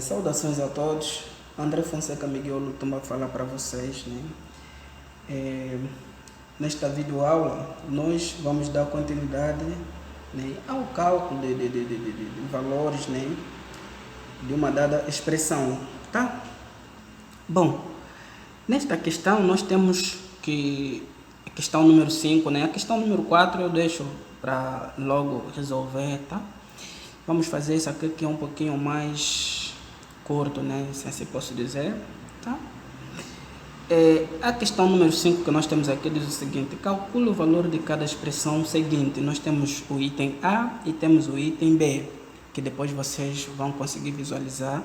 Saudações a todos. André Fonseca Miguel Lutumba falar para vocês, né? Nesta videoaula nós vamos dar continuidade, né, ao cálculo de valores, né, de uma dada expressão, tá? Bom, nesta questão nós temos que a questão número 5, né? A questão número 4 eu deixo para logo resolver, tá? Vamos fazer isso aqui que é um pouquinho mais curto, né? Se assim posso dizer, tá? A questão número 5 que nós temos aqui diz o seguinte: calcule o valor de cada expressão seguinte. Nós temos o item A e temos o item B, que depois vocês vão conseguir visualizar,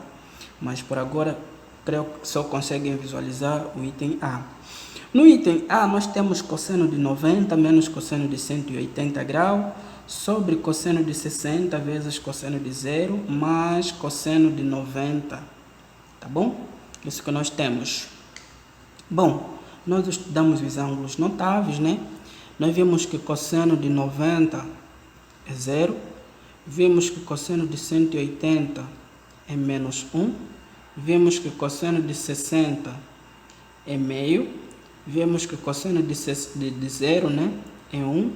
mas por agora creio que só conseguem visualizar o item A. No item A nós temos cosseno de 90 menos cosseno de 180 graus sobre cosseno de 60 vezes cosseno de 0 mais cosseno de 90, tá bom? Isso que nós temos. Bom, nós estudamos os ângulos notáveis, né? Nós vimos que cosseno de 90 é 0, vimos que cosseno de 180 é menos 1, vimos que cosseno de 60 é meio, vimos que cosseno de 0, né, é 1,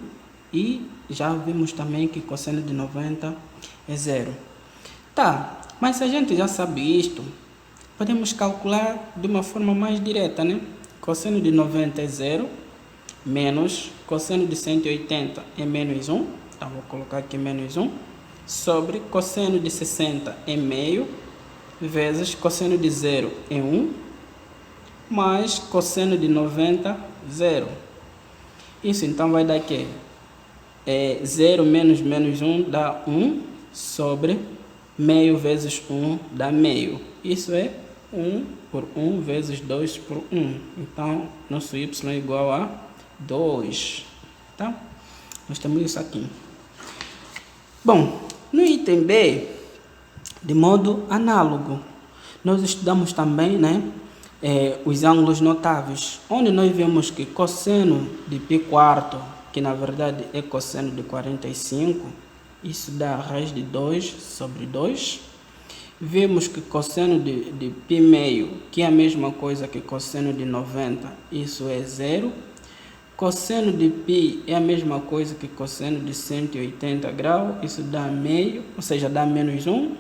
e já vimos também que cosseno de 90 é 0. Tá, mas se a gente já sabe isto, podemos calcular de uma forma mais direta, né? Cosseno de 90 é 0, menos cosseno de 180 é menos 1, então vou colocar aqui menos 1, sobre cosseno de 60 é meio, vezes cosseno de 0 é 1, mais cosseno de 90, 0. Isso então vai dar aqui 0 menos menos 1 dá 1, sobre meio vezes 1 dá meio. Isso é 1 por 1 vezes 2 por 1. Então, nosso y é igual a 2. Tá? Nós temos isso aqui. Bom, no item B, de modo análogo, nós estudamos também, né, os ângulos notáveis, onde nós vemos que cosseno de π², que na verdade é cosseno de 45, isso dá a raiz de 2 sobre 2. Vemos que cosseno de π², que é a mesma coisa que cosseno de 90, isso é 0. Cosseno de π é a mesma coisa que cosseno de 180 graus, isso dá meio, ou seja, dá menos 1.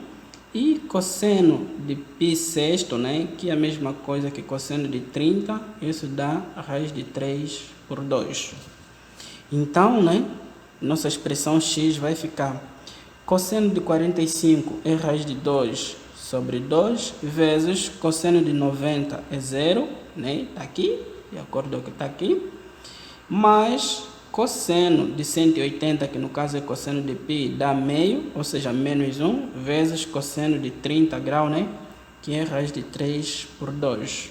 E cosseno de π², né, que é a mesma coisa que cosseno de 30, isso dá a raiz de 3 por 2. Então, né, nossa expressão x vai ficar cosseno de 45 é raiz de 2 sobre 2, vezes cosseno de 90 é 0, né, tá aqui, de acordo com o que está aqui, mais cosseno de 180, que no caso é cosseno de π, dá meio, ou seja, menos 1, vezes cosseno de 30 graus, né, que é raiz de 3 por 2.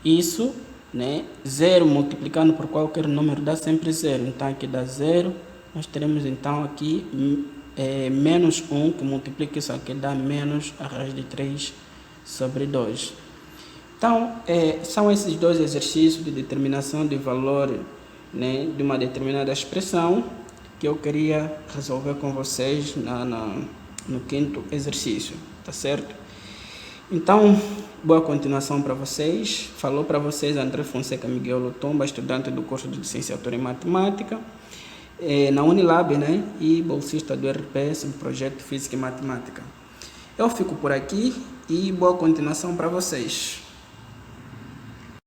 Isso, né, 0 multiplicando por qualquer número dá sempre 0. Então, aqui dá 0. Nós teremos, então, aqui menos 1, que multiplica isso aqui, dá menos a raiz de 3 sobre 2. Então, são esses dois exercícios de determinação de valor, né, de uma determinada expressão que eu queria resolver com vocês no quinto exercício, tá certo? Então, boa continuação para vocês. Falou para vocês André Fonseca Miguel Lutumba, estudante do curso de licenciatura em matemática na Unilab, né, e bolsista do RPS do projeto Física e Matemática. Eu fico por aqui e boa continuação para vocês.